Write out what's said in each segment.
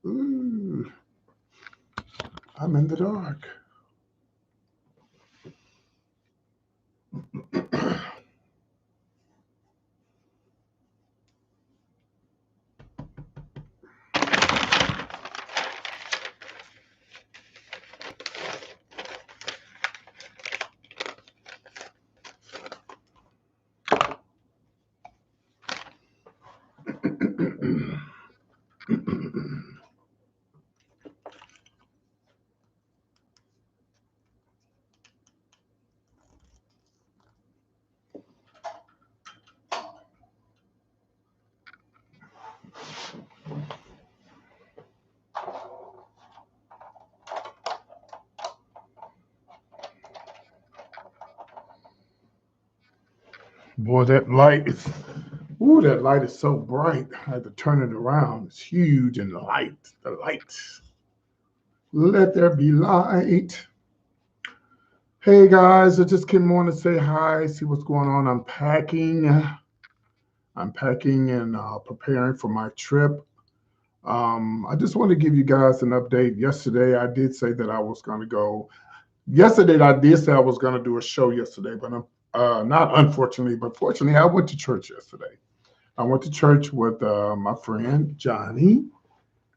Ooh, I'm in the dark. Boy, that light is, ooh, that light is so bright. I had to turn it around. It's huge and the light. Let there be light. Hey guys, I just came on to say hi, see what's going on. I'm packing. I'm packing and preparing for my trip. I just want to give you guys an update. Yesterday, I did say that I was going to go. Yesterday, I did say I was going to do a show yesterday, but not unfortunately, but fortunately, I went to church yesterday. I went to church with my friend Johnny,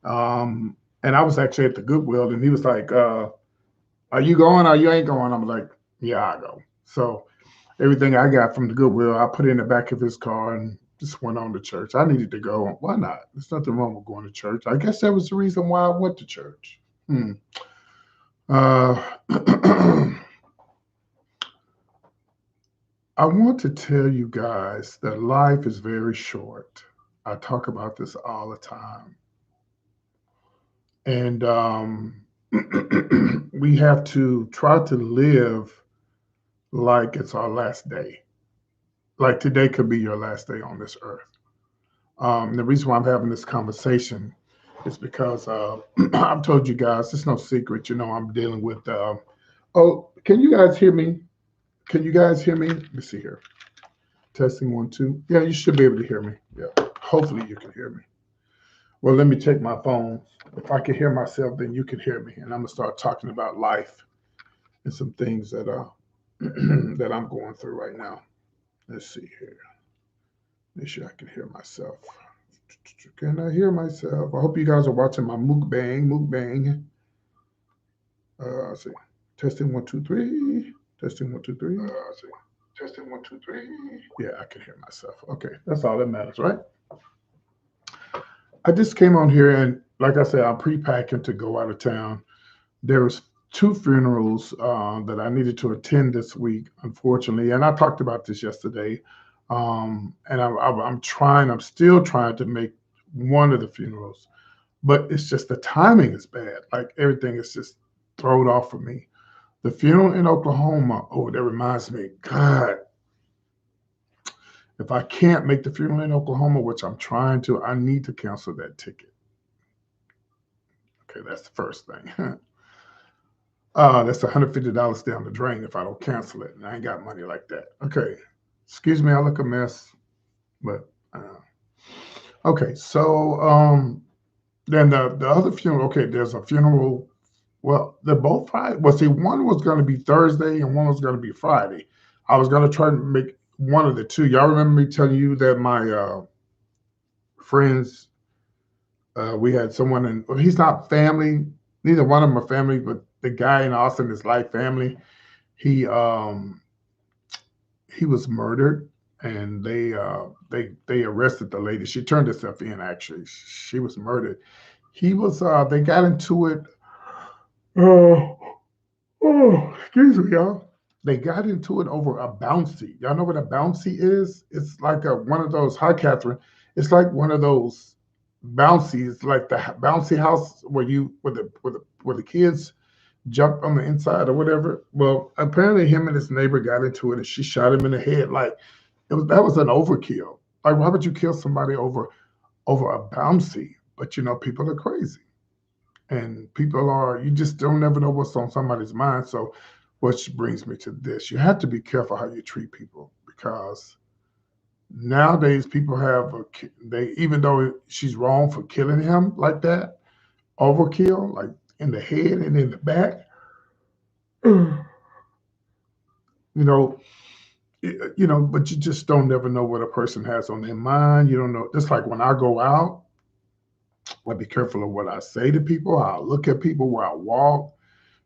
and I was actually at the Goodwill, and he was like, "Are you going or you ain't going?" I'm like, "Yeah, I go." So everything I got from the Goodwill, I put it in the back of his car and just went on to church. I needed to go. Why not? There's nothing wrong with going to church. I guess that was the reason why I went to church. Hmm. Uh, I want to tell you guys that life is very short. I talk about this all the time. And we have to try to live like it's our last day. Like today could be your last day on this earth. The reason why I'm having this conversation is because I've told you guys, it's no secret, I'm dealing with. Oh, can you guys hear me? Can you guys hear me? Let me see here. Testing one, two. Yeah, you should be able to hear me. Yeah, hopefully you can hear me. Well, let me check my phone. If I can hear myself, then you can hear me, and I'm gonna start talking about life and some things that that I'm going through right now. Let's see here. Make sure I can hear myself. Can I hear myself? I hope you guys are watching my mukbang. Mukbang. Let's see. Testing one, two, three. Testing one, two, three. Let's see. Testing one, two, three. Yeah, I can hear myself. Okay, that's all that matters, right? I just came on here and, like I said, I'm pre-packing to go out of town. There was two funerals that I needed to attend this week, unfortunately, and I talked about this yesterday. And I'm still trying to make one of the funerals, but it's just the timing is bad. Like everything is just thrown off for me. The funeral in Oklahoma. Oh, that reminds me. God, if I can't make the funeral in Oklahoma, which I'm trying to, I need to cancel that ticket. Okay, that's the first thing. That's $150 down the drain if I don't cancel it, and I ain't got money like that. Okay, excuse me, I look a mess, but okay. So then the other funeral. Okay, there's a funeral. Well, they're both Friday. Well, see, one was going to be Thursday and one was going to be Friday. I was going to try to make one of the two. Y'all remember me telling you that my friends, we had someone, and well, he's not family. Neither one of them are family, but the guy in Austin is like family. He um he was murdered, and they arrested the lady. She turned herself in. Actually, she was murdered. He was. They got into it. Uh, excuse me, y'all. They got into it over a bouncy. Y'all know what a bouncy is? It's like one of those. Hi, Catherine. It's like one of those bouncies, like the bouncy house where the kids jump on the inside or whatever. Well, apparently him and his neighbor got into it, and she shot him in the head. Like that was an overkill. Like why would you kill somebody over a bouncy? But people are crazy, and people are. You just don't never know what's on somebody's mind. So, which brings me to this: you have to be careful how you treat people because nowadays people have they even though she's wrong for killing him like that. overkill, like in the head and in the back. you know, but you just don't never know what a person has on their mind. You don't know. Just like when I go out, I be careful of what I say to people, how I look at people, where I walk,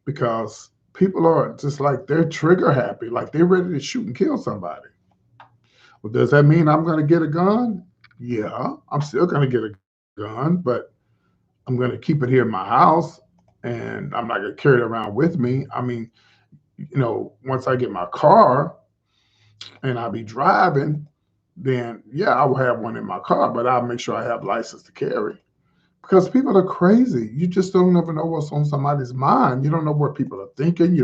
because people are just like they're trigger happy, like they're ready to shoot and kill somebody. Well, does that mean I'm going to get a gun? Yeah, I'm still going to get a gun, but I'm going to keep it here in my house and I'm not going to carry it around with me. I mean, once I get my car and I'll be driving, then yeah, I will have one in my car, but I'll make sure I have license to carry. Because people are crazy. You just don't ever know what's on somebody's mind. You don't know what people are thinking.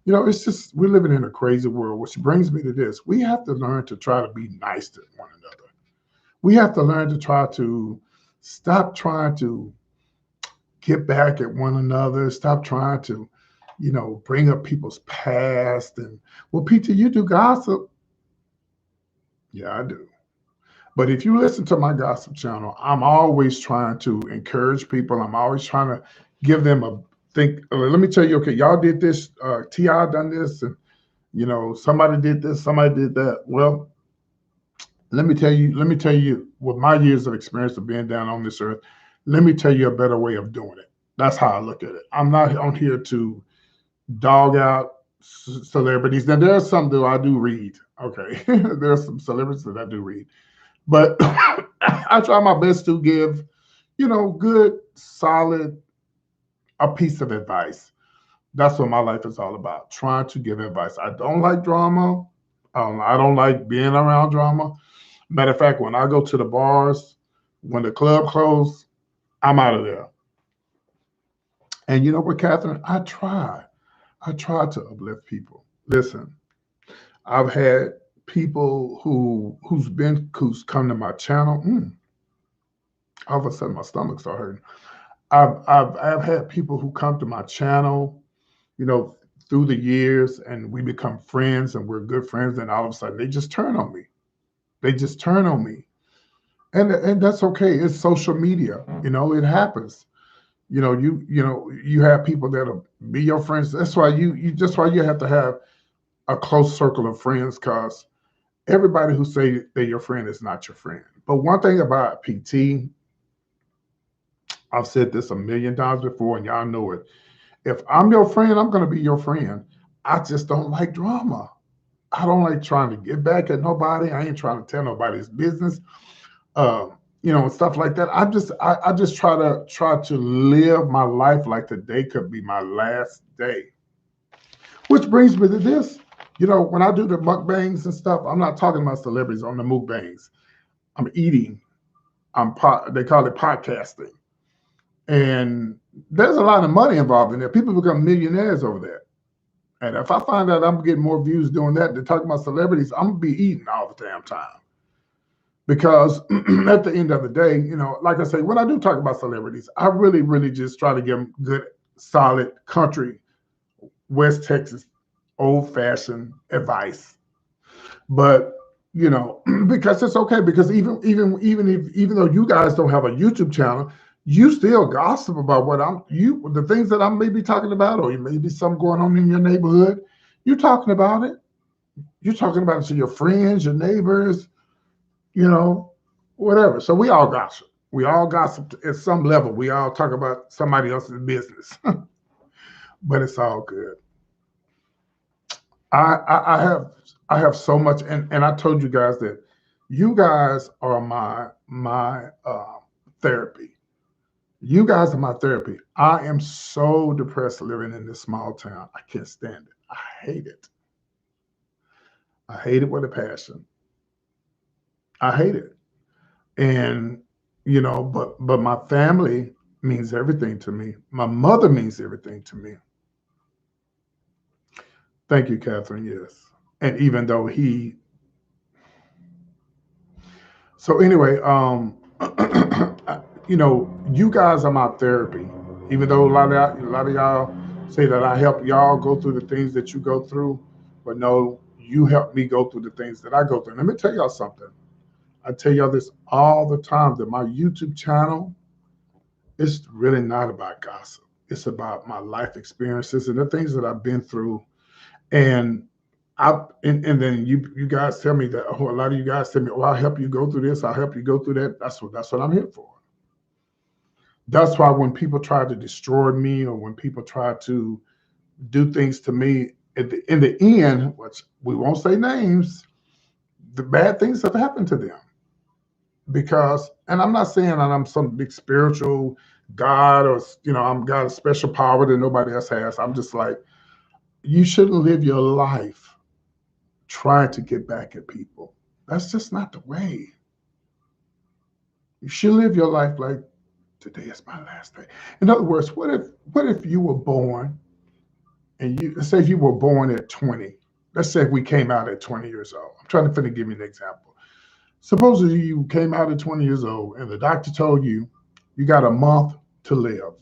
It's just we're living in a crazy world, which brings me to this. We have to learn to try to be nice to one another. We have to learn to try to stop trying to get back at one another. Stop trying to, bring up people's past. And well, Peter, you do gossip. Yeah, I do. But if you listen to my gossip channel, I'm always trying to encourage people. I'm always trying to give them a think. Let me tell you, okay, y'all did this. Ti done this, and somebody did this, somebody did that. Well, let me tell you. Let me tell you, with my years of experience of being down on this earth, let me tell you a better way of doing it. That's how I look at it. I'm not on here to dog out celebrities. Now there are some that I do read. Okay, there are some celebrities that I do read. But I try my best to give, good, solid, a piece of advice. That's what my life is all about. Trying to give advice. I don't like drama. I don't like being around drama. Matter of fact, when I go to the bars, when the club closed, I'm out of there. And you know what, Catherine? I try. I try to uplift people. Listen, I've had people who's come to my channel. All of a sudden, my stomach started hurting. I've had people who come to my channel, you know, through the years, and we become friends, and we're good friends. And all of a sudden, they just turn on me. They just turn on me, and that's okay. It's social media, it happens. You have people that'll be your friends. That's why you have to have a close circle of friends, cause everybody who say they're your friend is not your friend. But one thing about PT, I've said this a million times before, and y'all know it. If I'm your friend, I'm going to be your friend. I just don't like drama. I don't like trying to get back at nobody. I ain't trying to tell nobody's business, uh, and stuff like that. I just try to live my life like today could be my last day. Which brings me to this. When I do the mukbangs and stuff, I'm not talking about celebrities on the mukbangs. I'm eating. They call it podcasting. And there's a lot of money involved in there. People become millionaires over there. And if I find out I'm getting more views doing that than talking about celebrities, I'm gonna be eating all the damn time. Because at the end of the day, like I say, when I do talk about celebrities, I really, really just try to give them good, solid country, West Texas, old-fashioned advice. But because it's okay. Because even though you guys don't have a YouTube channel, you still gossip about the things that I may be talking about, or maybe something going on in your neighborhood. You're talking about it. You're talking about it to your friends, your neighbors, whatever. So we all gossip. We all gossip at some level. We all talk about somebody else's business, but it's all good. I have so much, and I told you guys that you guys are my therapy. You guys are my therapy. I am so depressed living in this small town. I can't stand it. I hate it. I hate it with a passion. I hate it. And but my family means everything to me. My mother means everything to me. Thank you, Catherine. Yes. And even though so anyway, you guys are my therapy. Even though a lot of y'all say that I help y'all go through the things that you go through, but no, you help me go through the things that I go through. Let me tell y'all something. I tell y'all this all the time that my YouTube channel It's really not about gossip. It's about my life experiences and the things that I've been through. And and then you guys tell me that, oh, a lot of you guys tell me, oh, I'll help you go through this, I'll help you go through that. That's what I'm here for. That's why when people try to destroy me or when people try to do things to me, in the end, which we won't say names, the bad things have happened to them. Because, and I'm not saying that I'm some big spiritual God or, I'm got a special power that nobody else has. I'm just like, you shouldn't live your life trying to get back at people. That's just not the way. You should live your life like today is my last day. In other words, what if you were born and you say if you were born at 20, let's say if we came out at 20 years old. I'm trying to give you an example. Supposedly you came out at 20 years old and the doctor told you you got a month to live.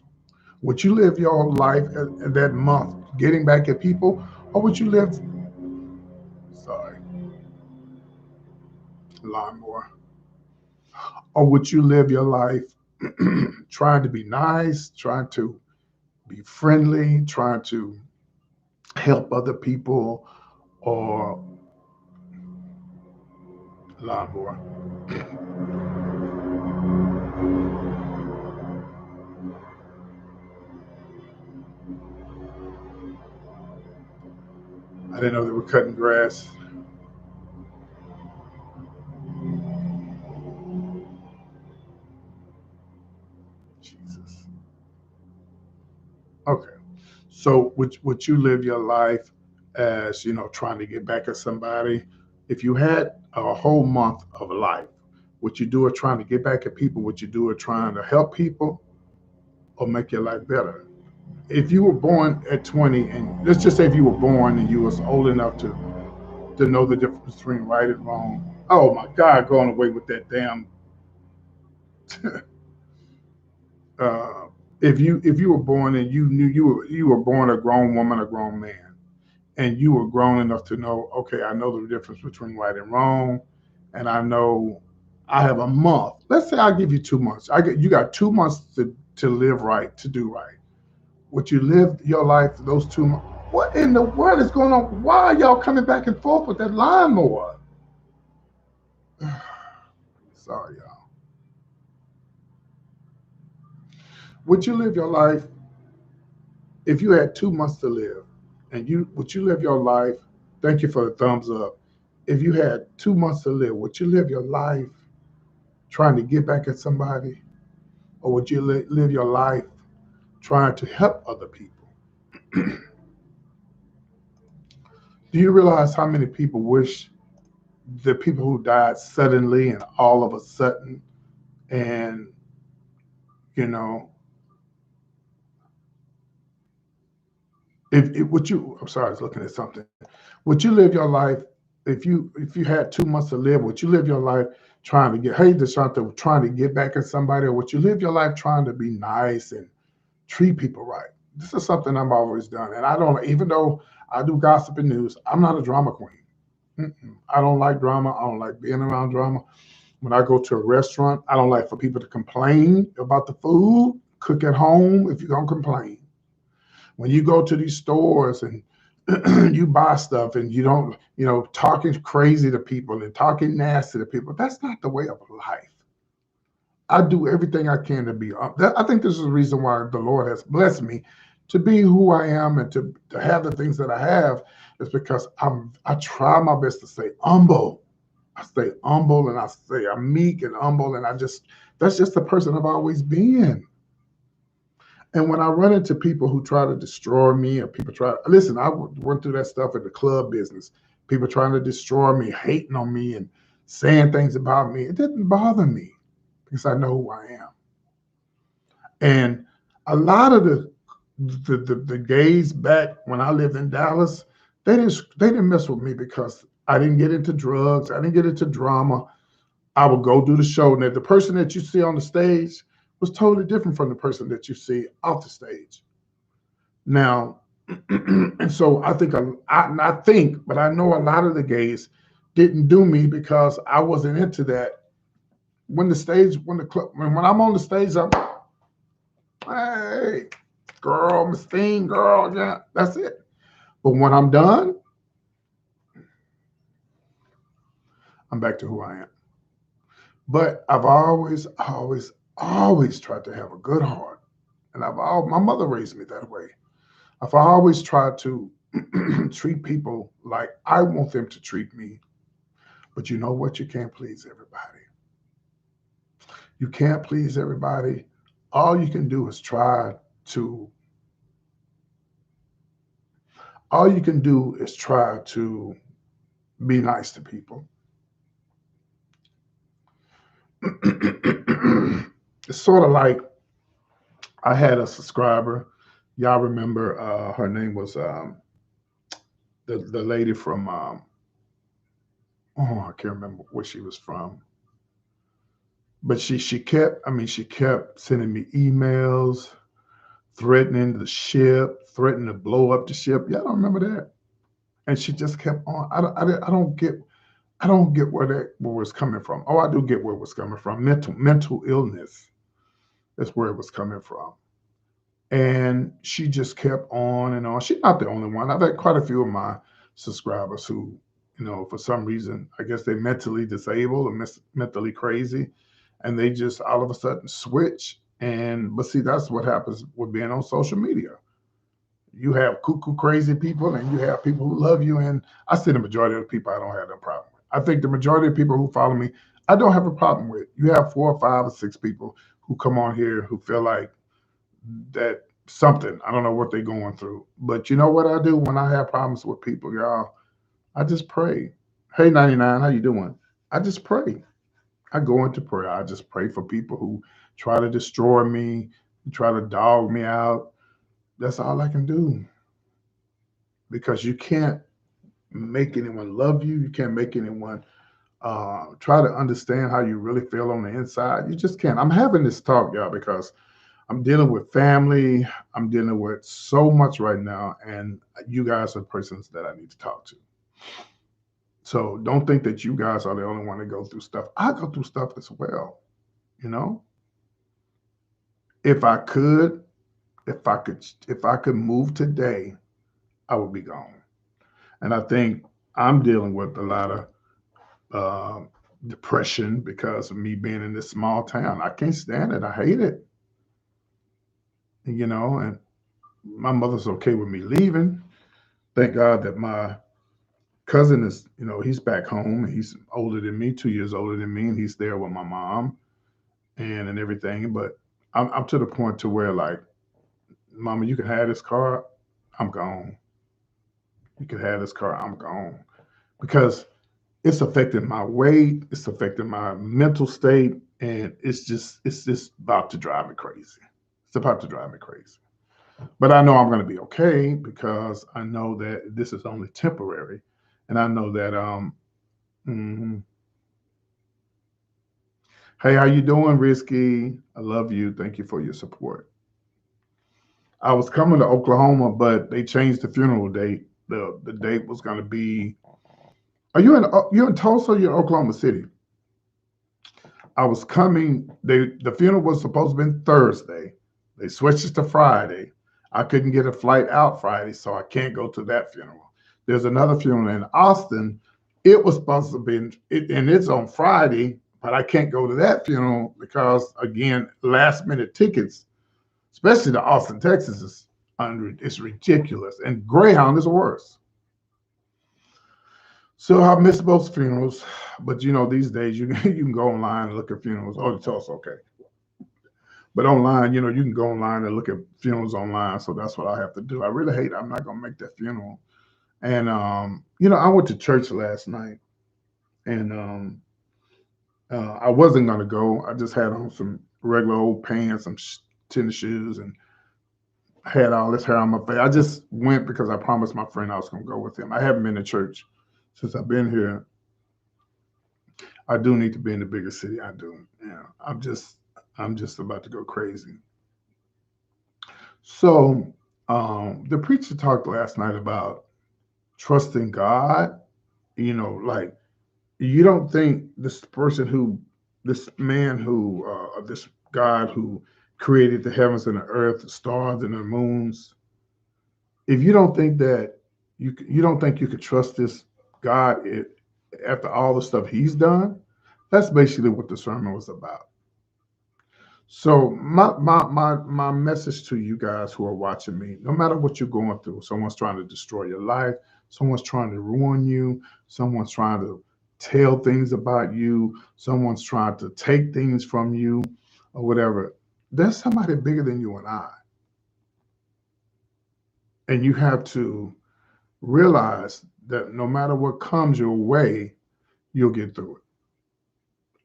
Would you live your life in that month getting back at people, or would you live, sorry, lawnmower, or would you live your life trying to be nice, trying to be friendly, trying to help other people, or lawnmower? I didn't know they were cutting grass. Jesus. Okay. So would you live your life as, trying to get back at somebody? If you had a whole month of life, would you do it trying to get back at people? Would you do it trying to help people or make your life better? If you were born at 20, and let's just say if you were born and you was old enough to know the difference between right and wrong. Oh my God, going away with that damn uh, if you were born and you knew you were born a grown woman, a grown man, and you were grown enough to know, okay, I know the difference between right and wrong, and I know I have a month. Let's say I give you 2 months. You got 2 months to live right, to do right. Would you live your life those 2 months? What in the world is going on? Why are y'all coming back and forth with that lawnmower? Sorry, y'all. Would you live your life if you had 2 months to live? And would you live your life? Thank you for the thumbs up. If you had 2 months to live, would you live your life trying to get back at somebody, or would you live your life trying to help other people? Do you realize how many people wish the people who died suddenly and all of a sudden, and you know, if would you? I'm sorry, I was looking at something. Would you live your life if you had 2 months to live? Would you live your life trying to get, hey, Deshanta, trying to get back at somebody, or would you live your life trying to be nice and treat people right? This is something I've always done, and I don't. Even though I do gossip and news, I'm not a drama queen. I don't like drama. I don't like being around drama. When I go to a restaurant, I don't like for people to complain about the food. Cook at home if you're gonna complain. When you go to these stores and you buy stuff and you don't, talking crazy to people and talking nasty to people, that's not the way of life. I do everything I can to be up. I think this is the reason why the Lord has blessed me to be who I am and to have the things that I have, is because I try my best to stay humble. I stay humble and I stay I'm meek and humble, and that's just the person I've always been. And when I run into people who try to destroy me, or people try to listen, I went through that stuff in the club business. People trying to destroy me, hating on me, and saying things about me. It didn't bother me because I know who I am. And a lot of the gays back when I lived in Dallas, they didn't mess with me because I didn't get into drugs. I didn't get into drama. I would go do the show. And the person that you see on the stage was totally different from the person that you see off the stage. Now, and so I think not think, but I know a lot of the gays didn't do me because I wasn't into that. When the stage, when the club, when I'm on the stage, hey, girl, Miss Thing, girl, yeah, that's it. But when I'm done, I'm back to who I am. But I've always tried to have a good heart. And my mother raised me that way. I've always tried to treat people like I want them to treat me. But you know what? You can't please everybody. You can't please everybody. All you can do is to, all you can do is try to be nice to people. It's sort of like I had a subscriber. Y'all remember her name was the lady from oh, I can't remember where she was from. But she kept sending me emails, threatening the ship, threatening to blow up the ship. Yeah, I don't remember that. And she just kept on. I don't get where it's coming from. Oh, I do get where it was coming from. Mental illness is where it was coming from. And she just kept on and on. She's not the only one. I've had quite a few of my subscribers who, for some reason, I guess they're mentally disabled or mentally crazy, and they just all of a sudden switch. But see, that's what happens with being on social media. You have cuckoo crazy people, and you have people who love you. And I see the majority of the people I don't have no problem with. I think the majority of people who follow me, I don't have a problem with. You have 4 or 5 or 6 people who come on here who feel like that something. I don't know what they're going through. But you know what I do when I have problems with people, y'all? I just pray. Hey, 99, how you doing? I just pray. I go into prayer. I just pray for people who try to destroy me, who try to dog me out. That's all I can do because you can't make anyone love you. You can't make anyone try to understand how you really feel on the inside. You just can't. I'm having this talk, y'all, because I'm dealing with family. I'm dealing with so much right now, and you guys are persons that I need to talk to. So don't think that you guys are the only one that go through stuff. I go through stuff as well. You know, if I could, if I could move today, I would be gone. And I think I'm dealing with a lot of uh, depression because of me being in this small town. I can't stand it. I hate it. And my mother's okay with me leaving. Thank God that my cousin is, he's back home. He's older than me, 2 years older than me, and he's there with my mom and everything. But I'm to the point to where like, Mama, you can have this car. I'm gone. You can have this car. I'm gone because it's affecting my weight. It's affecting my mental state, and it's just about to drive me crazy. It's about to drive me crazy. But I know I'm going to be okay because I know that this is only temporary, and I know that mhm. Hey, how you doing, Risky? I love you. Thank you for your support. I was coming to Oklahoma, but they changed the funeral date. The date was going to be. Are you in Tulsa? Or you're in Oklahoma City? I was coming. The funeral was supposed to be Thursday. They switched it to Friday. I couldn't get a flight out Friday, so I can't go to that funeral. There's another funeral in Austin. It was supposed to be, and it's on Friday, but I can't go to that funeral because again, last minute tickets, especially to Austin, Texas, is it's ridiculous, and Greyhound is worse. So I missed both funerals, but these days you you can go online and look at funerals. Oh, it's also okay. But online, you can go online and look at funerals online. So that's what I have to do. I really hate. I'm not gonna make that funeral. And I went to church last night, and I wasn't gonna go. I just had on some regular old pants, some tennis shoes, and had all this hair on my face. I just went because I promised my friend I was gonna go with him. I haven't been to church since I've been here. I do need to be in the bigger city. I do. Yeah. I'm just about to go crazy. So the preacher talked last night about trusting God. Like you don't think this man who this God who created the heavens and the earth, the stars and the moons. If you don't think that you don't think you could trust this God after all the stuff He's done, that's basically what the sermon was about. So my message to you guys who are watching me, no matter what you're going through, someone's trying to destroy your life, someone's trying to ruin you, someone's trying to tell things about you, someone's trying to take things from you, or whatever. There's somebody bigger than you and I. And you have to realize that no matter what comes your way, you'll get through it.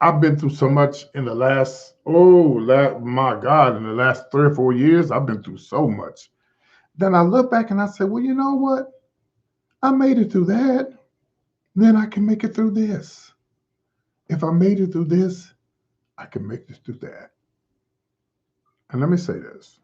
I've been through so much in the my God, in the last 3 or 4 years, I've been through so much. Then I look back and I say, well, you know what? I made it through that. Then I can make it through this. If I made it through this, I can make it through that. And let me say this.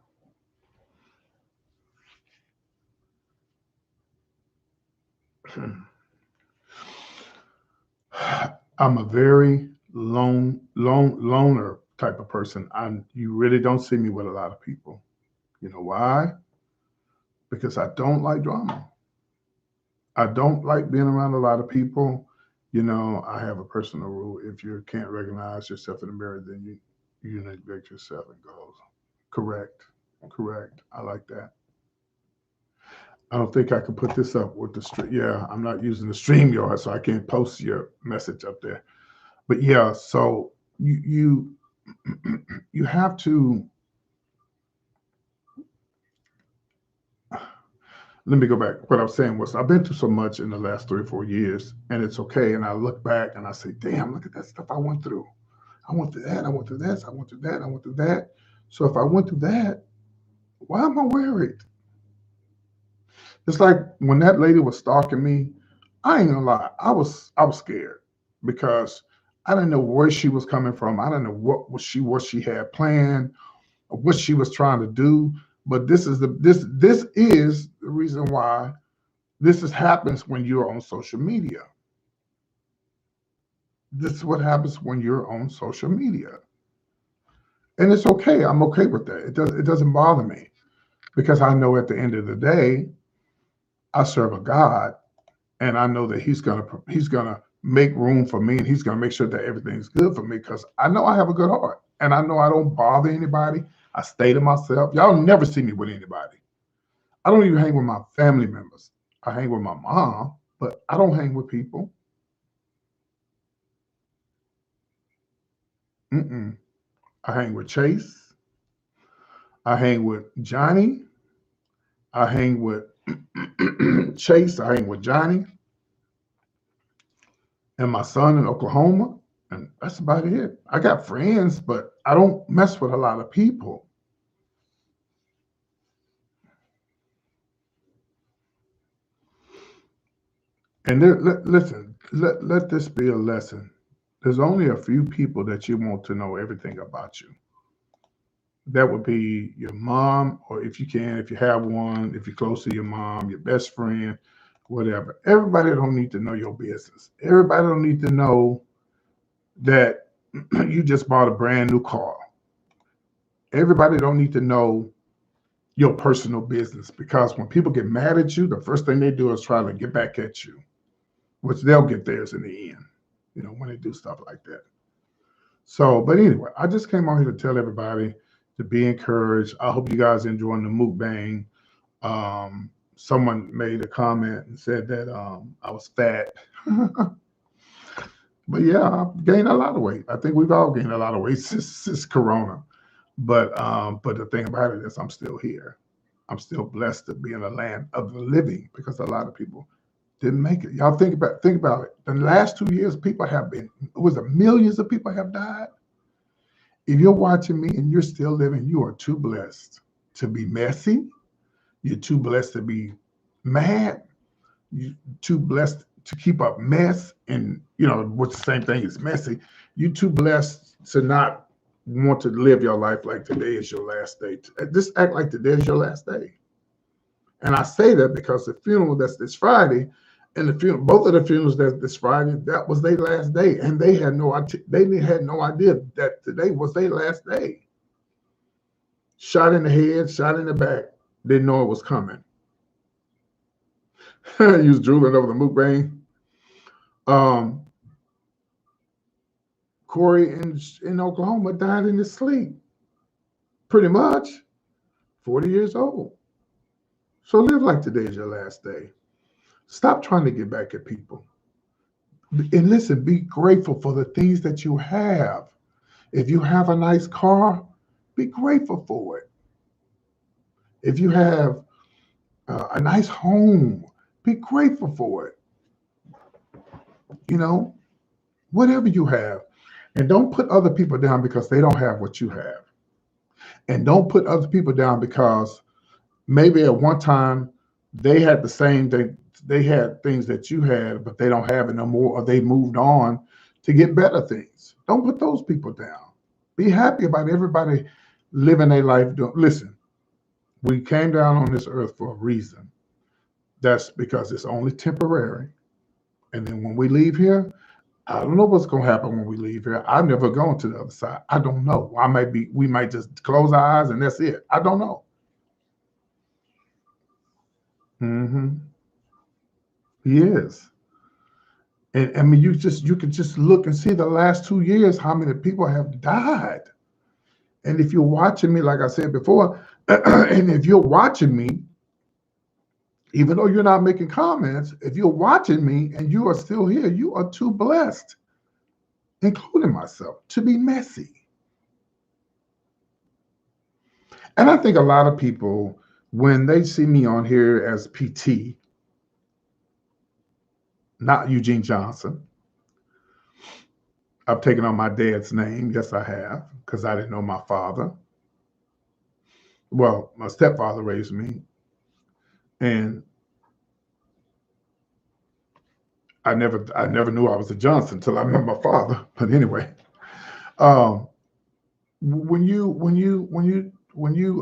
I'm a very loner type of person. You really don't see me with a lot of people. You know why? Because I don't like drama. I don't like being around a lot of people. I have a personal rule. If you can't recognize yourself in the mirror, then you neglect yourself and go. Correct. Correct. I like that. I don't think I can put this up with the stream. Yeah, I'm not using the StreamYard, so I can't post your message up there. But yeah, so you you have to. Let me go back. What I was saying was I've been through so much in the last 3 or 4 years, and it's okay. And I look back and I say, damn, look at that stuff I went through. I went through that. I went through this. I went through that. I went through that. So if I went through that, why am I worried? It's like when that lady was stalking me, I ain't gonna lie, I was scared because I didn't know where she was coming from. I didn't know what she had planned or what she was trying to do. But this is the reason why happens when you're on social media. This is what happens when you're on social media. And it's okay. I'm okay with that. It doesn't bother me because I know at the end of the day, I serve a God and I know that he's gonna make room for me and he's gonna make sure that everything's good for me because I know I have a good heart and I know I don't bother anybody. I stay to myself. Y'all never see me with anybody. I don't even hang with my family members. I hang with my mom, but I don't hang with people. Mm-mm. I hang with Chase. I hang with Johnny. I hang with Chase. I hang with Johnny and my son in Oklahoma. And that's about it. I got friends, but I don't mess with a lot of people. And listen, let this be a lesson. There's only a few people that you want to know everything about you. That would be your mom, or if you can, if you have one, if you're close to your mom, your best friend, whatever. Everybody don't need to know your business. Everybody don't need to know that you just bought a brand new car. Everybody don't need to know your personal business because when people get mad at you, the first thing they do is try to get back at you, which they'll get theirs in the end, when they do stuff like that. So, but anyway, I just came out here to tell everybody to be encouraged. I hope you guys enjoying the mukbang. Someone made a comment and said that I was fat. But yeah, I've gained a lot of weight. I think we've all gained a lot of weight since Corona. But the thing about it is I'm still here. I'm still blessed to be in the land of the living because a lot of people didn't make it. Y'all think about it. The last 2 years, people have been, was it millions of people have died? If you're watching me and you're still living, you are too blessed to be messy. You're too blessed to be mad. You're too blessed to keep up mess. And, what's the same thing as messy. You're too blessed to not want to live your life like today is your last day. Just act like today is your last day. And I say that because the funeral that's this Friday, and both of the funerals that's this Friday, that was their last day, and they had no idea that today was their last day. Shot in the head, shot in the back. Didn't know it was coming. He was drooling over the mukbang. Um, Corey in Oklahoma died in his sleep, pretty much. 40 years old. So live like today is your last day. Stop trying to get back at people. And listen, be grateful for the things that you have. If you have a nice car, be grateful for it. If you have a nice home, be grateful for it. You know, whatever you have. And don't put other people down because they don't have what you have. And don't put other people down because maybe at one time they had the same they had things that you had, but they don't have it no more, or they moved on to get better things. Don't put those people down. Be happy about everybody living their life. Listen, we came down on this earth for a reason. That's because it's only temporary. And then when we leave here, I don't know what's going to happen when we leave here. I've never gone to the other side. I don't know. We might just close our eyes and that's it. I don't know. Hmm. He is. And I mean, you can just look and see the last 2 years how many people have died. And if you're watching me, like I said before, and if you're watching me, even though you're not making comments, if you're watching me and you are still here, you are too blessed, including myself, to be messy. And I think a lot of people, when they see me on here as PT, not Eugene Johnson, I've taken on my dad's name. Yes, I have, because I didn't know my father. Well, my stepfather raised me, and I never knew I was a Johnson until I met my father. But anyway, um, when you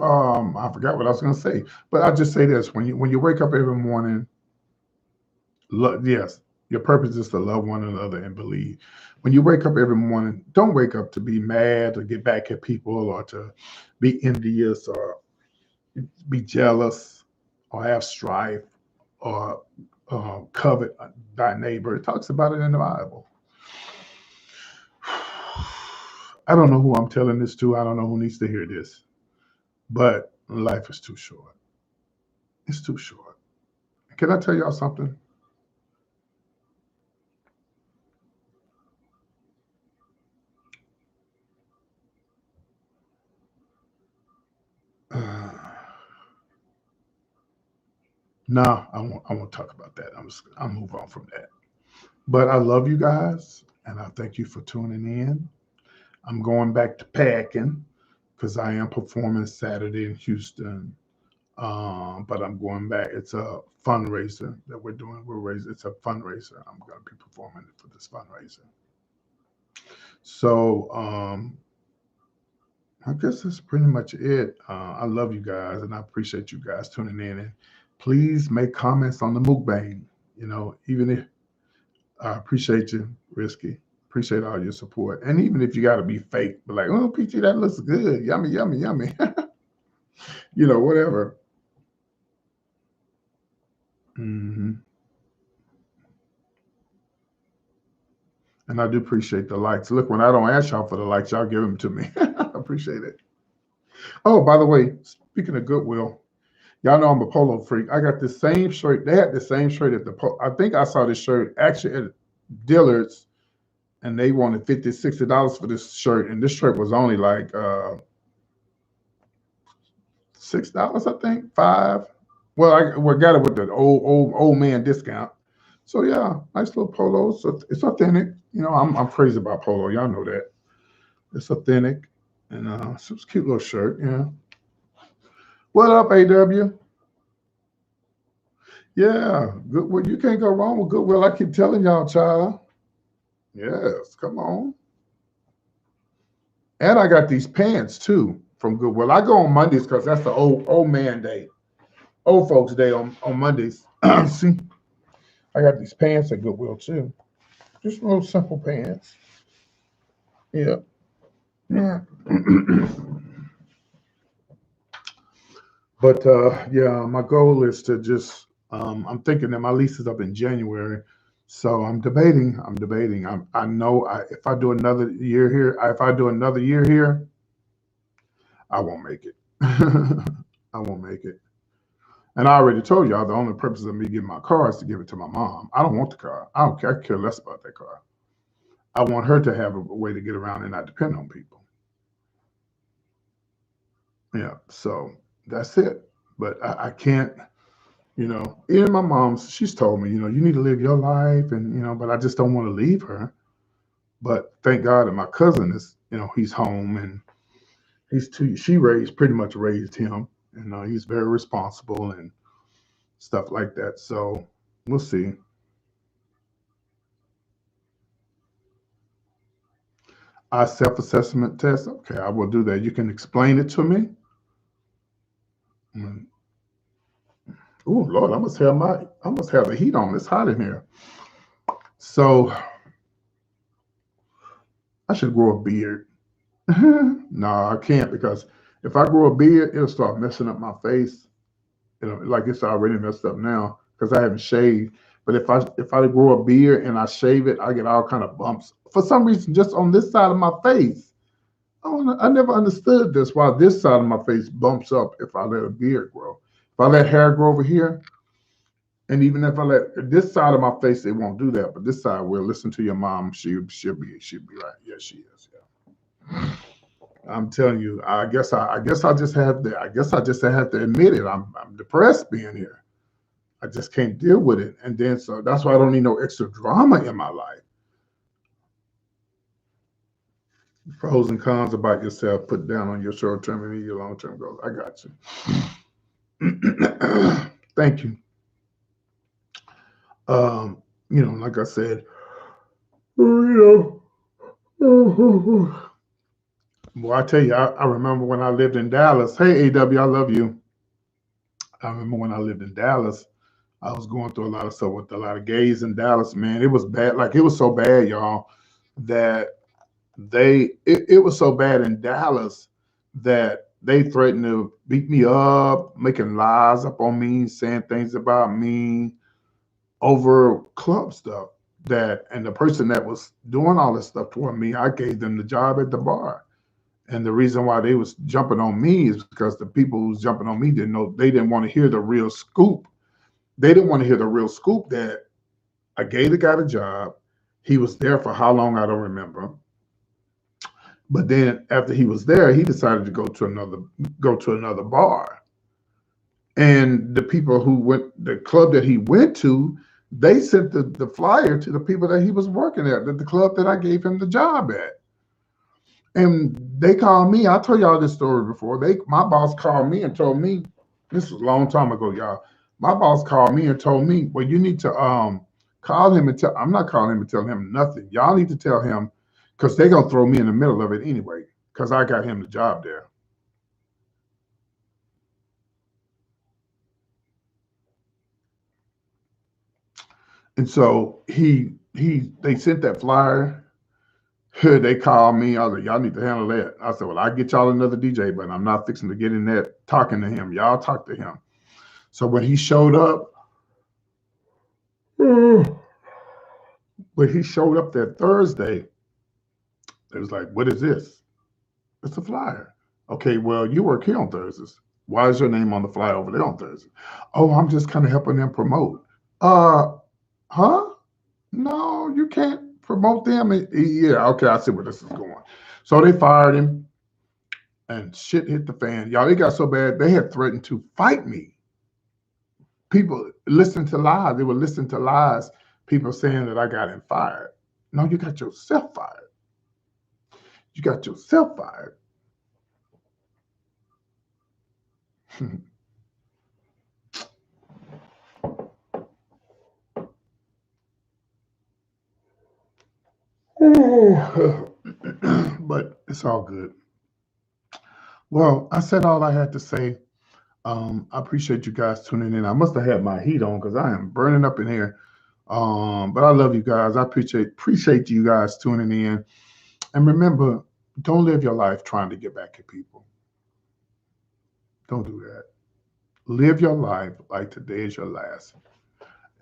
I forgot what I was going to say, but I'll just say this: when you wake up every morning, yes, your purpose is to love one another and believe. When you wake up every morning, don't wake up to be mad or get back at people or to be envious or be jealous or have strife or covet thy neighbor. It talks about it in the Bible. I don't know who I'm telling this to. I don't know who needs to hear this, but life is too short. It's too short. Can I tell y'all something? Uh, no, I won't talk about that. I'll move on from that. But I love you guys, and I thank you for tuning in. I'm going back to packing because I am performing Saturday in Houston. But I'm going back. It's a fundraiser that we're doing. It's a fundraiser. I'm going to be performing for this fundraiser. So I guess that's pretty much it. I love you guys, and I appreciate you guys tuning in. And please make comments on the mukbang. Even if I appreciate you, Risky. Appreciate all your support. And even if you got to be fake, but like, oh, PT, that looks good. Yummy, yummy, yummy. Whatever. Hmm. And I do appreciate the likes. Look, when I don't ask y'all for the likes, y'all give them to me. I appreciate it. Oh, by the way, speaking of Goodwill, y'all know I'm a polo freak. I got the same shirt. They had the same shirt at I think I saw this shirt actually at Dillard's, and they wanted $50, $60 for this shirt, and this shirt was only like $6, I think, five. Well, I got it with the old man discount. So yeah, nice little polo. So it's authentic. I'm crazy about polo. Y'all know that. It's authentic, and it's a cute little shirt. Yeah. What up, AW? Yeah, Goodwill. You can't go wrong with Goodwill. I keep telling y'all, child. Yes, come on. And I got these pants too from Goodwill. I go on Mondays because that's the old man day, old folks day on Mondays. See, I got these pants at Goodwill too. Just real simple pants. Yeah. Yeah. But yeah, my goal is to just. I'm thinking that my lease is up in January, so I'm debating. I know if I do another year here, if I do another year here, I won't make it. I won't make it. And I already told y'all the only purpose of me getting my car is to give it to my mom. I don't want the car. I don't care. I care less about that car. I want her to have a way to get around and not depend on people. Yeah. So that's it. But I can't, even my mom, she's told me, you need to live your life and, but I just don't want to leave her. But thank God that my cousin is, he's home and she pretty much raised him. And he's very responsible and stuff like that. So we'll see. A self-assessment test. Okay, I will do that. You can explain it to me. Mm. Oh Lord, I must have the heat on. It's hot in here. So I should grow a beard. No, I can't because if I grow a beard, it'll start messing up my face. Like it's already messed up now because I haven't shaved. But if I grow a beard and I shave it, I get all kind of bumps for some reason just on this side of my face. I never understood this. Why this side of my face bumps up if I let a beard grow. If I let hair grow over here, and even if I let this side of my face, it won't do that. But this side will. Listen to your mom. She'll be right. Yes, she is. Yeah. I'm telling you. I guess I just have to. I guess I just have to admit it. I'm depressed being here. I just can't deal with it. And then so that's why I don't need no extra drama in my life. Pros and cons about yourself. Put down on your short term and your long term goals. I got you. Thank you. Like I said, well, I tell you, I remember when I lived in Dallas. Hey, AW, I love you. I remember when I lived in Dallas, I was going through a lot of stuff with a lot of gays in Dallas, man. It was bad. Like, it was so bad, y'all, that it was so bad in Dallas that they threatened to beat me up, making lies up on me, saying things about me over club stuff. And the person that was doing all this stuff toward me, I gave them the job at the bar. And the reason why they was jumping on me is because the people who was jumping on me didn't know, they didn't want to hear the real scoop. They didn't want to hear the real scoop that I gave the guy the job. He was there for how long, I don't remember. But then after he was there, he decided to go to another bar. And the people who went, the club that he went to, they sent the flyer to the people that he was working at, the club that I gave him the job at. And they called me. I told y'all this story before. My boss called me and told me, this was a long time ago, y'all. My boss called me and told me, well, you need to call him and tell. I'm not calling him and telling him nothing. Y'all need to tell him because they're gonna throw me in the middle of it anyway because I got him the job there. And so they sent that flyer. They called me. I was like, y'all need to handle that. I said, well, I get y'all another DJ, but I'm not fixing to get in there talking to him. Y'all talk to him. So when he showed up, that Thursday, it was like, what is this? It's a flyer. Okay, well, you work here on Thursdays. Why is your name on the flyer over there on Thursday? Oh, I'm just kind of helping them promote. Uh, huh? No, you can't promote them. Yeah, okay, I see where this is going. So they fired him and shit hit the fan. Y'all, it got so bad, they had threatened to fight me. People listen to lies. They were listening to lies. People saying that I got him fired. No, you got yourself fired. You got yourself fired. But it's all good. Well, I said all I had to say. I appreciate you guys tuning in. I must have had my heat on because I am burning up in here. But I love you guys. I appreciate you guys tuning in. And remember, don't live your life trying to get back at people. Don't do that. Live your life like today is your last.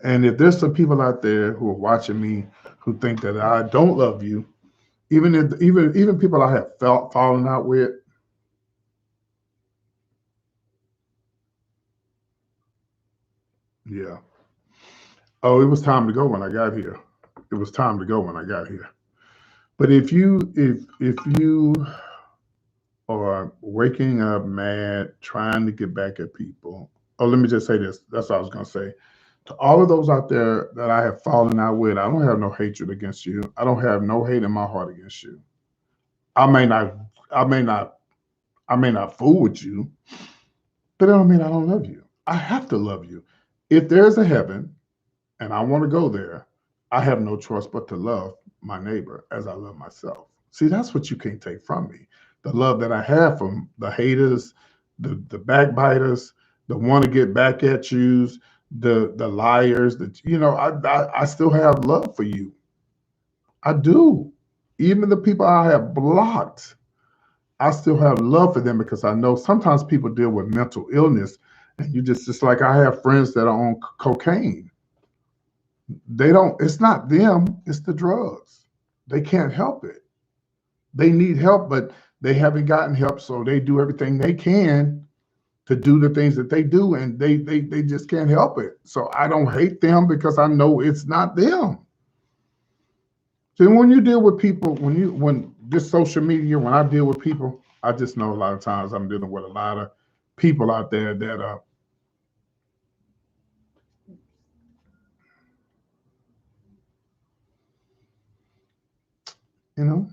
And if there's some people out there who are watching me who think that I don't love you, even people I have felt falling out with, yeah. Oh, it was time to go when I got here. It was time to go when I got here. But if you are waking up mad, trying to get back at people, oh, let me just say this. That's what I was gonna say. To all of those out there that I have fallen out with, I don't have no hatred against you. I don't have no hate in my heart against you. I may not, I may not, I may not fool with you, but that don't mean I don't love you. I have to love you. If there's a heaven and I want to go there, I have no choice but to love my neighbor as I love myself. See, that's what you can't take from me. The love that I have from the haters, the backbiters, the want to get back at yous, the liars, I still have love for you. I do. Even the people I have blocked, I still have love for them because I know sometimes people deal with mental illness, and you just like I have friends that are on cocaine. They don't. It's not them. It's the drugs. They can't help it. They need help, but they haven't gotten help, so they do everything they can to do the things that they do, and they just can't help it. So I don't hate them because I know it's not them. So when you deal with people, when this social media, when I deal with people, I just know a lot of times I'm dealing with a lot of people out there that you know,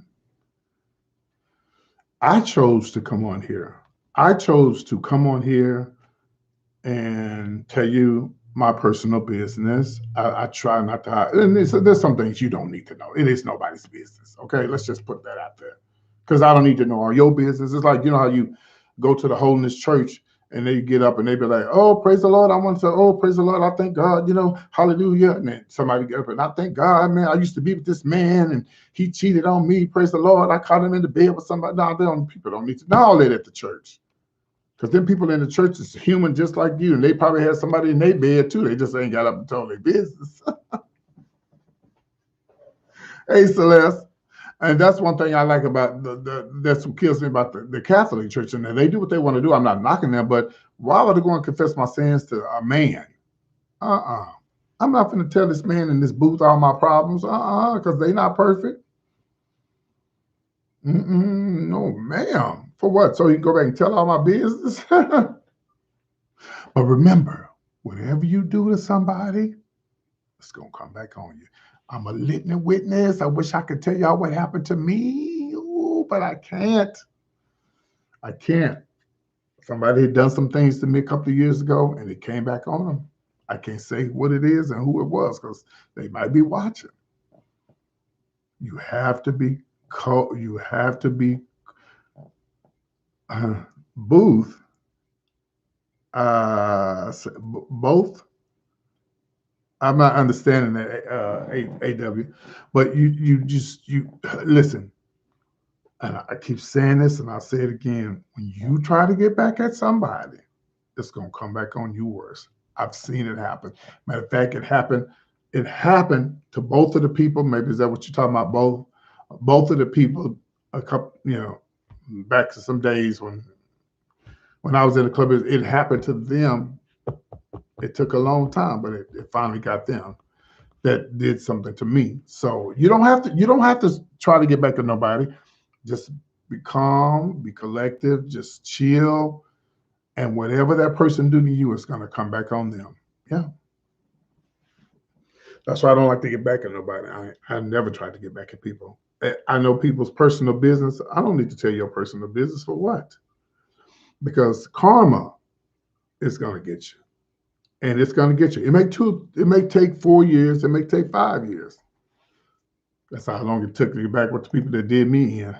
I chose to come on here. I chose to come on here and tell you my personal business. I try not to hide. And there's some things you don't need to know. It is nobody's business. Okay, let's just put that out there because I don't need to know all your business. It's like you know how you go to the holiness church and they get up and they be like, "Oh, praise the Lord." I want to say, "Oh, praise the Lord." I thank God. Hallelujah. And then somebody get up and I thank God, man. I used to be with this man and he cheated on me. Praise the Lord. I caught him in the bed with somebody. No, people don't need to know all that at the church. Because then people in the church is human just like you, and they probably had somebody in their bed too. They just ain't got up and told their business. Hey, Celeste. And that's one thing I like about that's what kills me about the Catholic Church. And they do what they want to do. I'm not knocking them, but why would I go and confess my sins to a man? Uh-uh. I'm not going to tell this man in this booth all my problems. Because they're not perfect. No, ma'am. For what? So he can go back and tell all my business? But remember, whatever you do to somebody, it's gonna come back on you. I'm a living witness. I wish I could tell y'all what happened to me, ooh, but I can't. I can't. Somebody had done some things to me a couple of years ago, and it came back on them. I can't say what it is and who it was because they might be watching. You have to be You have to be Booth. Both. I'm not understanding that AW, but you listen. And I keep saying this, and I'll say it again. When you try to get back at somebody, it's gonna come back on you worse. I've seen it happen. Matter of fact, it happened. It happened to both of the people. Maybe is that what you're talking about? Both of the people. A couple, back to some days when I was in the club. It happened to them. It took a long time, but it finally got them. That did something to me. So you don't have to. You don't have to try to get back at nobody. Just be calm, be collective, just chill, and whatever that person do to you is going to come back on them. Yeah, that's why I don't like to get back at nobody. I never try to get back at people. I know people's personal business. I don't need to tell your personal business for what? Because karma is going to get you, and it's going to get you. It may take 4 years. It may take 5 years. That's how long it took to get back with the people that did me in.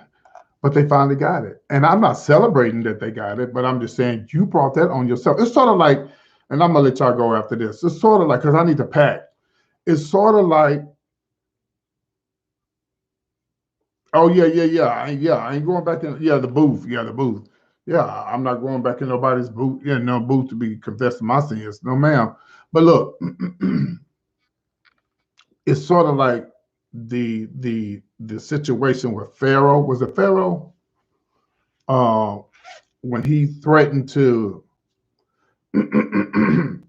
But they finally got it. And I'm not celebrating that they got it, but I'm just saying you brought that on yourself. It's sort of like, and I'm gonna let y'all go after this. It's sort of like, because I need to pack. It's sort of like, oh yeah, yeah, yeah, I ain't going back in. Yeah, the booth. Yeah, the booth. Yeah, I'm not going back in nobody's boot, no boot to be confessing my sins. No, ma'am. But look, it's sort of like the situation with Pharaoh. Was it Pharaoh? Uh, when he threatened to, when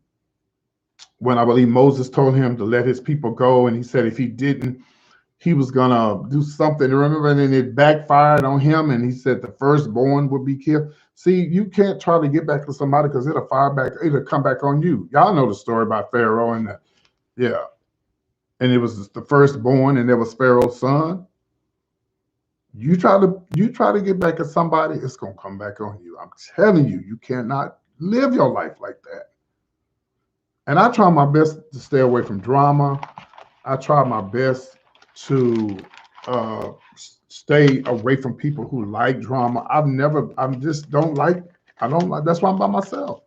I believe Moses told him to let his people go, and he said if he didn't, he was gonna do something. Remember, and then it backfired on him, and he said the firstborn would be killed. See, you can't try to get back to somebody because it'll fire back, it'll come back on you. Y'all know the story about Pharaoh and yeah, and it was the firstborn, and there was Pharaoh's son. You try to get back at somebody, it's gonna come back on you. I'm telling you, you cannot live your life like that. And I try my best to stay away from drama. I try my best to stay away from people who like drama. I just don't like. I don't like. That's why I'm by myself.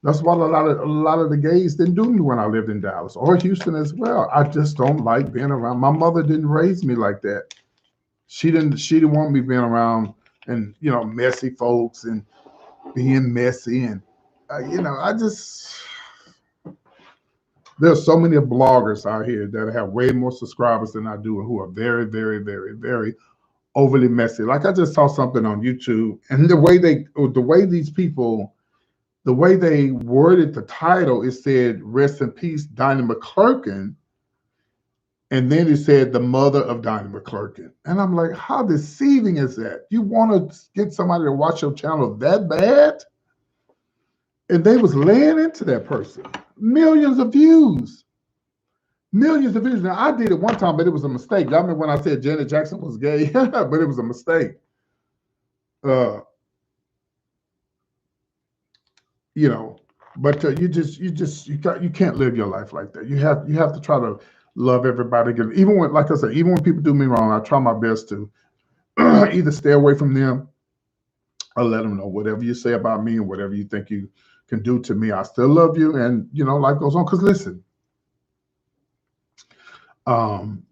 That's what a lot of the gays didn't do me when I lived in Dallas or Houston as well. I just don't like being around. My mother didn't raise me like that. She didn't want me being around and messy folks and being messy and I just there's so many bloggers out here that have way more subscribers than I do who are very, very, very, very overly messy. Like I just saw something on YouTube, and the way they worded the title, it said "Rest in Peace, Donnie McClurkin," and then it said "the mother of Donnie McClurkin," and I'm like, how deceiving is that? You want to get somebody to watch your channel that bad, and they was laying into that person, millions of views. Millions of views. Now I did it one time, but it was a mistake. Y'all remember when I said Janet Jackson was gay? But it was a mistake. Uh, you know, but you can't live your life like that. You have to try to love everybody. Even when, like I said, even when people do me wrong, I try my best to either stay away from them or let them know whatever you say about me and whatever you think you can do to me, I still love you, and life goes on. Because listen, um,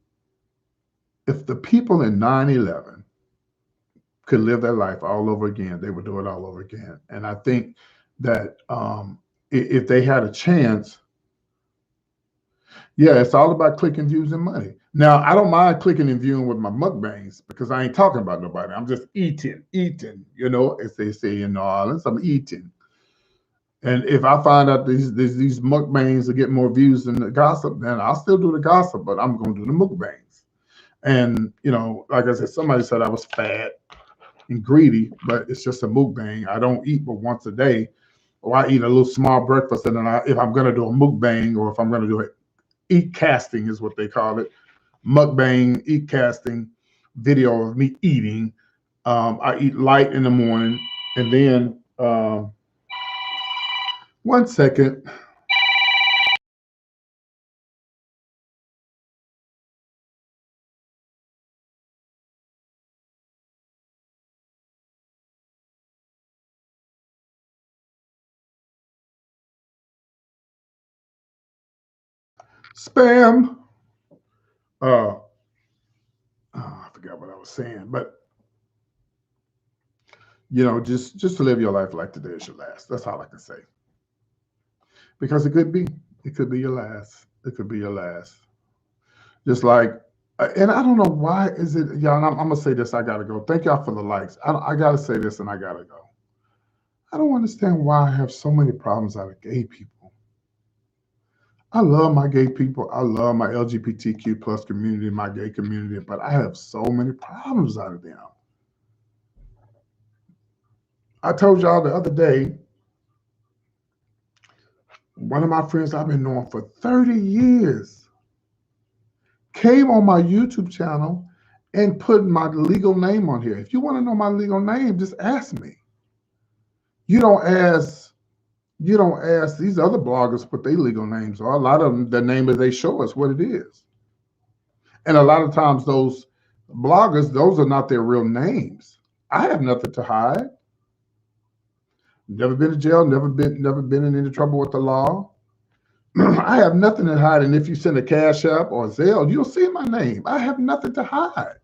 if the people in 9/11 could live their life all over again, they would do it all over again. And I think that if they had a chance, yeah, it's all about clicking views and money. Now, I don't mind clicking and viewing with my mukbangs because I ain't talking about nobody. I'm just eating, as they say in New Orleans, I'm eating. And if I find out these mukbangs will get more views than the gossip, then I'll still do the gossip, but I'm going to do the mukbangs. And, like I said, somebody said I was fat and greedy, but it's just a mukbang. I don't eat but once a day, or I eat a little small breakfast, and then if I'm going to do a mukbang, or if I'm going to do it, eat casting is what they call it, mukbang, eat casting video of me eating. I eat light in the morning, and then 1 second. Spam. Uh, I forgot what I was saying, but just to live your life like today is your last. That's all I can say. Because it could be your last. It could be your last. Just like, and I don't know why is it, y'all. And I'm gonna say this. I gotta go. Thank y'all for the likes. I gotta say this, and I gotta go. I don't understand why I have so many problems out of gay people. I love my gay people. I love my LGBTQ plus community, my gay community, but I have so many problems out of them. I told y'all the other day, one of my friends I've been knowing for 30 years came on my YouTube channel and put my legal name on here. If you want to know my legal name, just ask me. You don't ask. You don't ask these other bloggers what their legal names are. A lot of them, the name is they show us what it is, and a lot of times those bloggers, those are not their real names. I have nothing to hide. Never been to jail. Never been in any trouble with the law. I have nothing to hide. And if you send a Cash App or Zelle, you'll see my name. I have nothing to hide.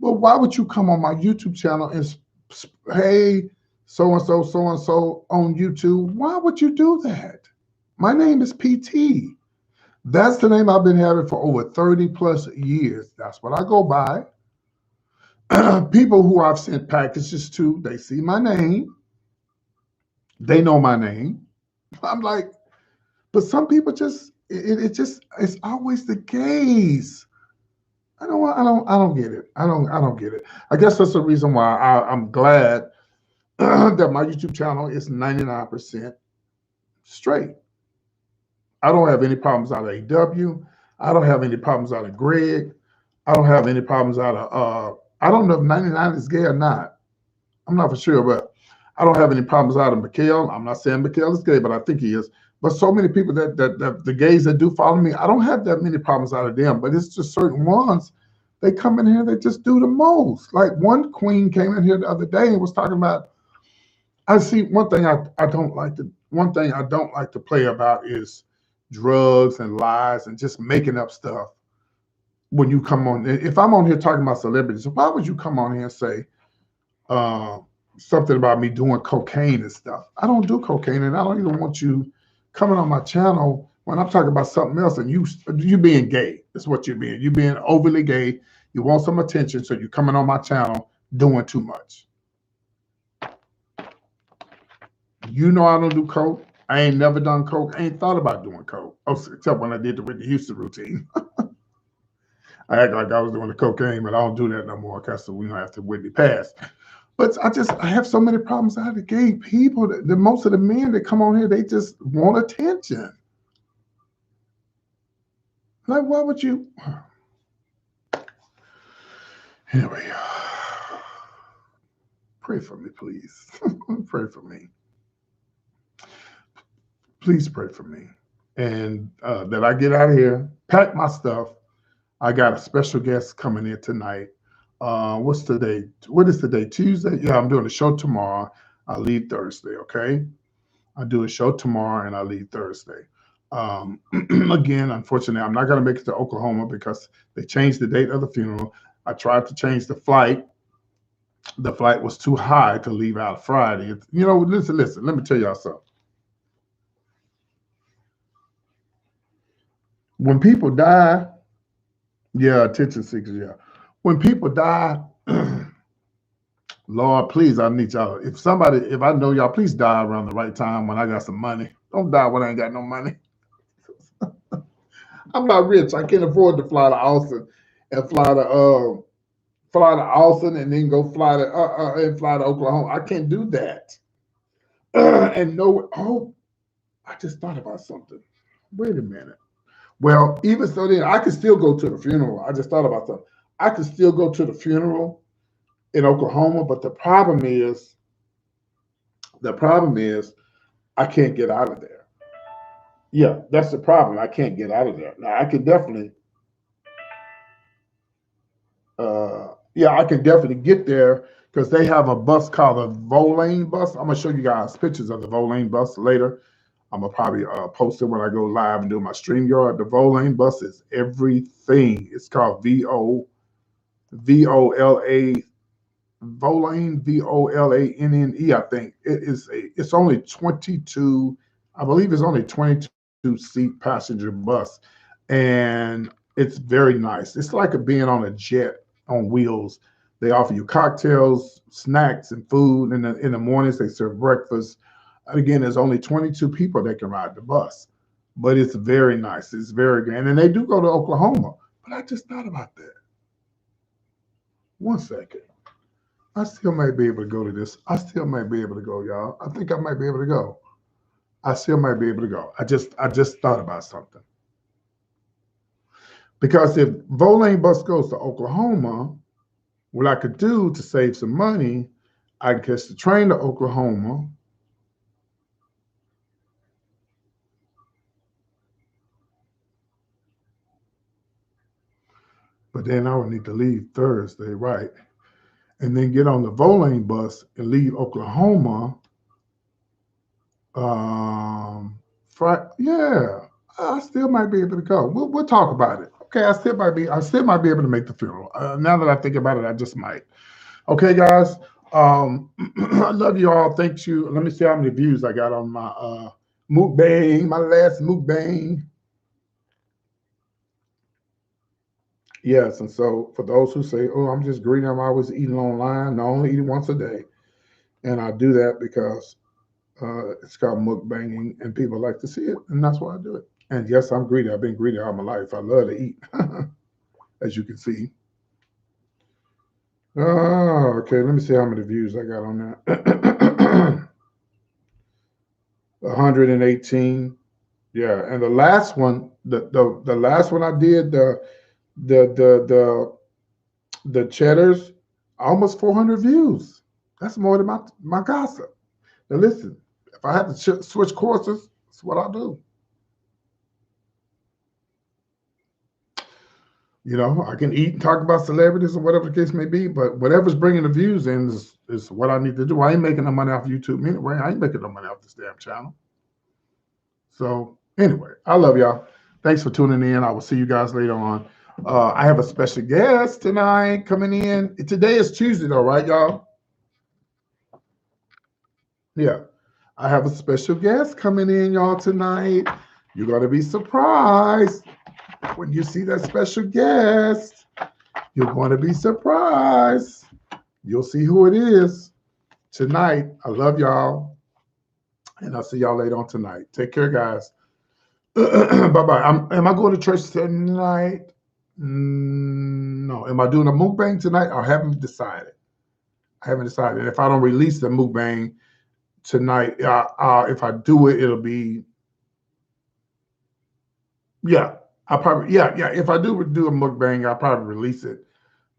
But why would you come on my YouTube channel and Hey, so and so on YouTube. Why would you do that? My name is PT. That's the name I've been having for over 30 plus years. That's what I go by. People who I've sent packages to, they see my name, they know my name. I'm like, but some people just it's always the gays. I don't get it. I don't get it. I guess that's the reason why I'm glad that my YouTube channel is 99% straight. I don't have any problems out of AW. I don't have any problems out of Greg. I don't have any problems out of I don't know if 99 is gay or not. I'm not for sure, but I don't have any problems out of Mikhail. I'm not saying Mikhail is gay, but I think he is. But so many people that the gays that do follow me, I don't have that many problems out of them. But it's just certain ones. They come in here, they just do the most. Like one queen came in here the other day and was talking about. I see I don't like to. One thing I don't like to play about is drugs and lies and just making up stuff. When you come on, if I'm on here talking about celebrities, why would you come on here and say uh, something about me doing cocaine and stuff? I don't do cocaine, and I don't even want you coming on my channel when I'm talking about something else. And you being gay is what you're being. You're being overly gay. You want some attention, so you're coming on my channel doing too much. You know I don't do coke. I ain't never done coke. I ain't thought about doing coke, except when I did the Whitney Houston routine. I act like I was doing the cocaine, but I don't do that no more because we don't have to Whitney pass. But I have so many problems out of the gay people. The most of the men that come on here, they just want attention. Like, why would you? Anyway, pray for me, please. Pray for me. Please pray for me. And that I get out of here, pack my stuff. I got a special guest coming in tonight. What's the day? What is the day? Tuesday? Yeah, I'm doing a show tomorrow. I leave Thursday, okay? I do a show tomorrow and I leave Thursday. Again, unfortunately, I'm not going to make it to Oklahoma because they changed the date of the funeral. I tried to change the flight. The flight was too high to leave out Friday. You know, listen, let me tell y'all something. When people die, yeah, attention seekers, yeah. When people die, Lord, please, I need y'all. If I know y'all, please die around the right time when I got some money. Don't die when I ain't got no money. I'm not rich. I can't afford to fly to Austin and fly to Austin and then go fly to Oklahoma. I can't do that. And no, oh, I just thought about something. Wait a minute. Well, even so, then I could still go to the funeral. I just thought about something. I could still go to the funeral in Oklahoma, but the problem is, I can't get out of there. Yeah, that's the problem. I can't get out of there. Now I can definitely, I can definitely get there because they have a bus called a Volane bus. I'm gonna show you guys pictures of the Volane bus later. I'm gonna probably post it when I go live and do my StreamYard. The Volane bus is everything. It's called VOLA Volane, VOLANNE, I think. It's only 22, I believe it's only 22 seat passenger bus. And it's very nice. It's like being on a jet on wheels. They offer you cocktails, snacks, and food. In the mornings, they serve breakfast. Again, there's only 22 people that can ride the bus, but it's very nice. It's very grand. And they do go to Oklahoma. But I just thought about that. One second. I still might be able to go to this. I still might be able to go, y'all. I think I might be able to go. I still might be able to go. I just thought about something. Because if Volane bus goes to Oklahoma, what I could do to save some money, I can catch the train to Oklahoma. But then I would need to leave Thursday, right? And then get on the Volane bus and leave Oklahoma. Yeah, I still might be able to go. We'll talk about it. Okay, I still might be able to make the funeral. Now that I think about it, I just might. Okay, guys. I love you all. Thank you. Let me see how many views I got on my mukbang, my last mukbang. Yes, and so for those who say, "Oh, I'm just greedy. I'm always eating online," no, I only eat once a day, and I do that because it's called mukbanging, and people like to see it, and that's why I do it. And yes, I'm greedy. I've been greedy all my life. I love to eat, as you can see. Oh, okay. Let me see how many views I got on that. 118. Yeah, and the last one, the last one I did, the the the the cheddars, almost 400 views. That's more than my gossip. Now listen, if I had to switch courses, that's what I do. You know, I can eat and talk about celebrities or whatever the case may be, but whatever's bringing the views in is what I need to do. I ain't making no money off YouTube anyway. I ain't making no money off this damn channel. So anyway, I love y'all. Thanks for tuning in. I will see you guys later on. I have a special guest tonight coming in. Today is Tuesday, though, right, y'all? Yeah. I have a special guest coming in, y'all, tonight. You're going to be surprised when you see that special guest. You're going to be surprised. You'll see who it is tonight. I love y'all. And I'll see y'all later on tonight. Take care, guys. Bye bye. Am I going to church tonight? No. Am I doing a mukbang tonight? I haven't decided. I haven't decided. If I don't release the mukbang tonight, if I do it, it'll be, yeah. I probably, yeah. If I do a mukbang, I'll probably release it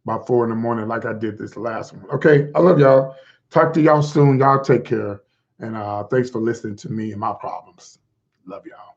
by 4 in the morning, like I did this last one. Okay. I love y'all. Talk to y'all soon. Y'all take care. And thanks for listening to me and my problems. Love y'all.